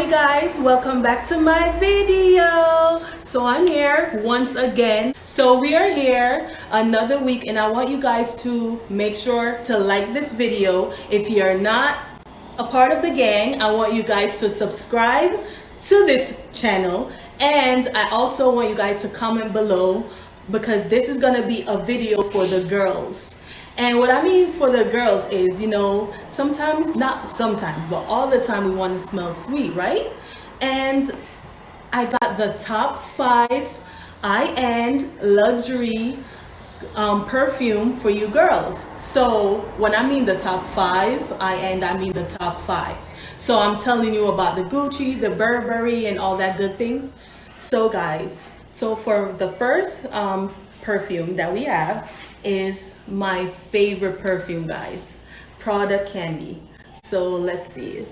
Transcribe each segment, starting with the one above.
Hi guys, welcome back to my video. So I'm here once again. So we are here another week and I want you guys to make sure to like this video. If you're not a part of the gang, I want you guys to subscribe to this channel, and I also want you guys to comment below because this is gonna be a video for the girls. And what I mean for the girls is, you know, sometimes, not sometimes, but all the time we want to smell sweet, right? And I got the top 5 high-end luxury perfume for you girls. So when I mean the top 5 high-end, I mean the top 5. So I'm telling you about the Gucci, the Burberry, and all that good things. So guys, so for the first perfume that we have is my favorite perfume, guys, PRADA Candy. So let's see.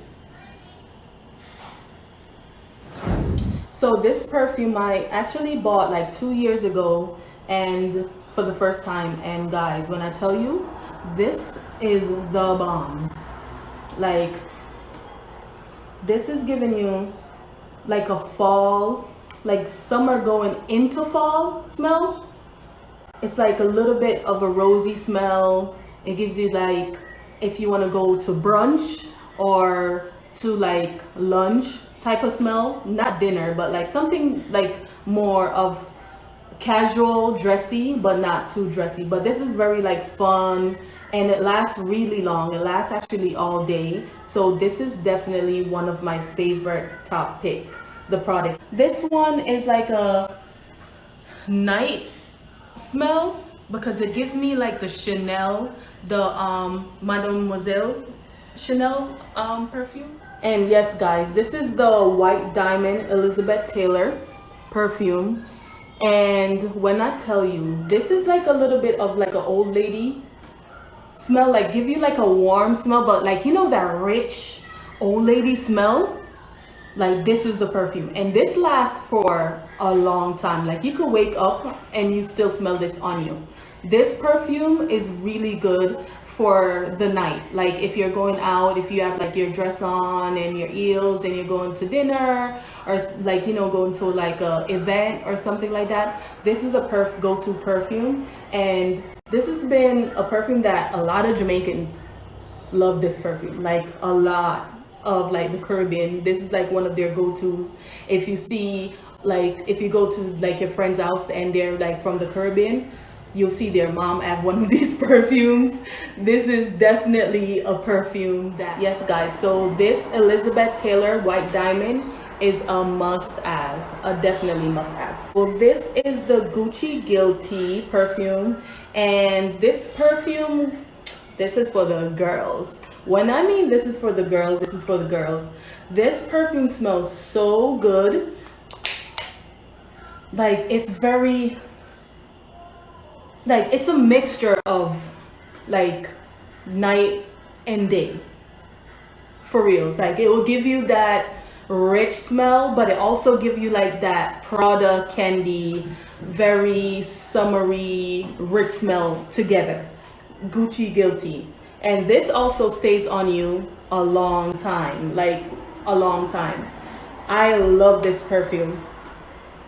So this perfume I actually bought like 2 years ago and for the first time, and guys, when I tell you, this is the bombs. Like, this is giving you like a fall, like summer going into fall smell. It's like a little bit of a rosy smell. It gives you like, if you want to go to brunch or to like lunch type of smell, not dinner, but like something like more of casual, dressy, but not too dressy. But this is very like fun and it lasts really long. It lasts actually all day. So this is definitely one of my favorite top pick, the product. This one is like a night smell because it gives me like the Chanel, the Mademoiselle Chanel perfume. And yes guys, this is the White Diamond Elizabeth Taylor perfume. And when I tell you, this is like a little bit of like an old lady smell, like give you like a warm smell, but like, you know, that rich old lady smell. Like, this is the perfume, and this lasts for a long time. Like, you could wake up and you still smell this on you. This perfume is really good for the night. Like, if you're going out, if you have like your dress on and your heels and you're going to dinner, or like, you know, going to like a event or something like that, this is a go-to perfume. And this has been a perfume that a lot of Jamaicans love. This perfume, like a lot of like the Caribbean, this is like one of their go-tos. If you see, like, if you go to like your friend's house and they're like from the Caribbean, you'll see their mom have one of these perfumes. This is definitely a perfume that, yes guys, so this Elizabeth Taylor White Diamond is a must-have, a definitely must-have. Well, this is the Gucci Guilty perfume, and this perfume, this is for the girls. When I mean this is for the girls, this is for the girls. This perfume smells so good. Like, it's very, like, it's a mixture of like night and day. For real. It's like, it will give you that rich smell, but it also give you like that PRADA Candy, very summery, rich smell together. Gucci Guilty. And this also stays on you a long time, like a long time. I love this perfume.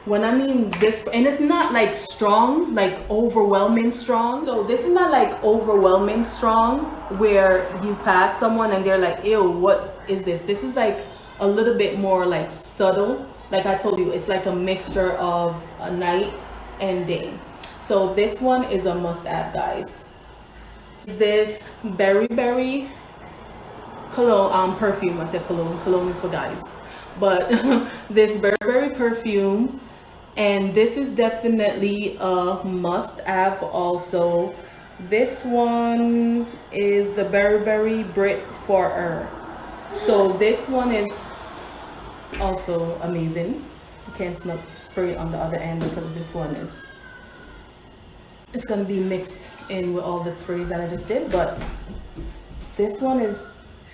When I mean this, and it's not like strong, like overwhelming strong. So this is not like overwhelming strong where you pass someone and they're like, ew, what is this? This is like a little bit more like subtle. Like I told you, it's like a mixture of a night and day. So this one is a must-have, guys. This Burberry Berry cologne, perfume. I said cologne. Cologne is for guys. But this Burberry perfume, and this is definitely a must-have also. This one is the Burberry BRIT for her. So this one is also amazing. You can't smell spray on the other end because this one is, it's gonna be mixed in with all the sprays that I just did, but this one is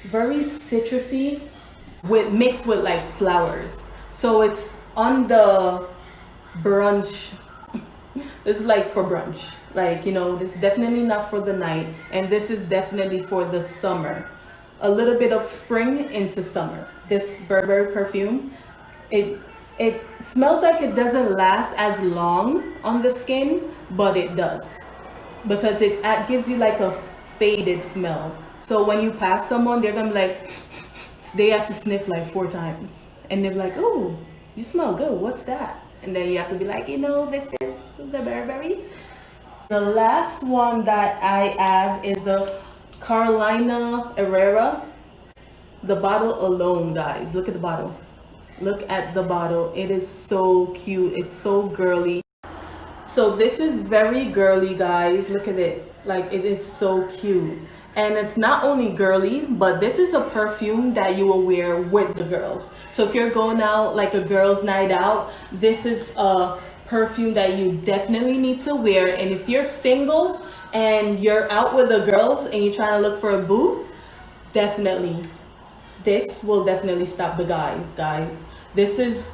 very citrusy with mixed with like flowers. So it's on the brunch. This is like for brunch, like, you know, this is definitely not for the night, and this is definitely for the summer. a little bit of spring into summer. This Burberry perfume, it smells like it doesn't last as long on the skin, but it does, because it gives you like a faded smell. So when you pass someone, they're gonna be like, they have to sniff like 4 times, and they're like, oh, you smell good, what's that? And then you have to be like, you know, this is the Burberry. The last one that I have is the Carolina Herrera. The bottle alone, guys, look at the bottle. Look at the bottle. It is so cute. It's so girly. So this is very girly, guys. Look at it. Like, it is so cute. And it's not only girly, but this is a perfume that you will wear with the girls. So if you're going out like a girls' night out, this is a perfume that you definitely need to wear. And if you're single and you're out with the girls and you're trying to look for a boo, definitely, this will definitely stop the guys. This is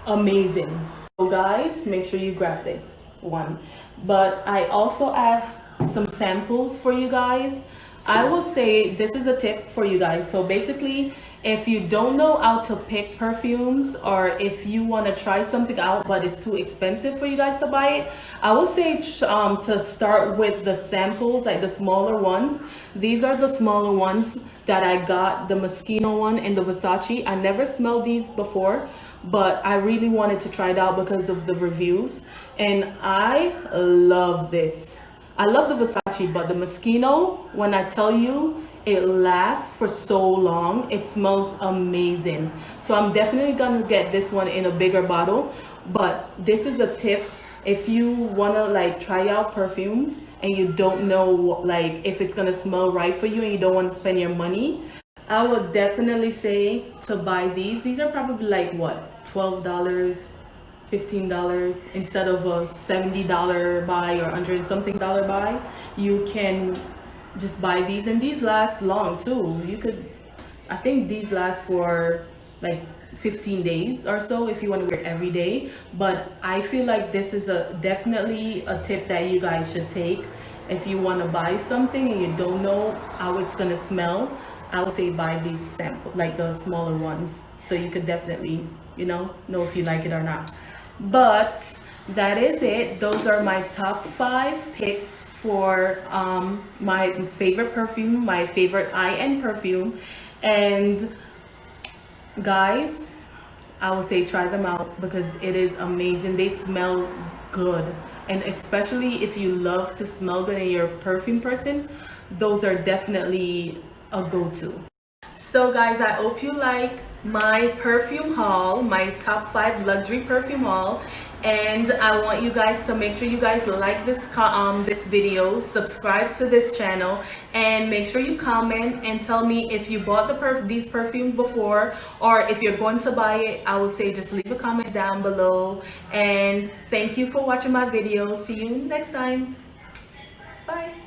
amazing. So guys, make sure you grab this one. But I also have some samples for you guys. I will say this is a tip for you guys. So basically, if you don't know how to pick perfumes, or if you want to try something out but it's too expensive for you guys to buy it, I will say to start with the samples, like the smaller ones. These are the smaller ones that I got, the Moschino one and the Versace. I never smelled these before, but I really wanted to try it out because of the reviews, and I love this. I love the Versace, but the Moschino, when I tell you, it lasts for so long. It smells amazing. So I'm definitely gonna get this one in a bigger bottle. But this is a tip if you wanna like try out perfumes and you don't know like if it's gonna smell right for you and you don't want to spend your money. I would definitely say to buy these. These are probably like what, $12, $15 instead of a $70 buy or $100 something buy. You can just buy these, and these last long too. You could, I think these last for like 15 days or so if you want to wear it every day. But I feel like this is definitely a tip that you guys should take. If you want to buy something and you don't know how it's gonna smell, I would say buy these sample, like the smaller ones, so you could definitely, you know if you like it or not. But that is it. Those are my top 5 picks for my favorite perfume, my favorite high-end perfume. And guys, I will say try them out because it is amazing. They smell good, and especially if you love to smell good and you're a perfume person, those are definitely a go-to. So guys, I hope you like my perfume haul, my top 5 luxury perfume haul, and I want you guys to make sure you guys like this this video, subscribe to this channel, and make sure you comment and tell me if you bought these perfumes before, or if you're going to buy it. I would say just leave a comment down below, and thank you for watching my video. See you next time. Bye.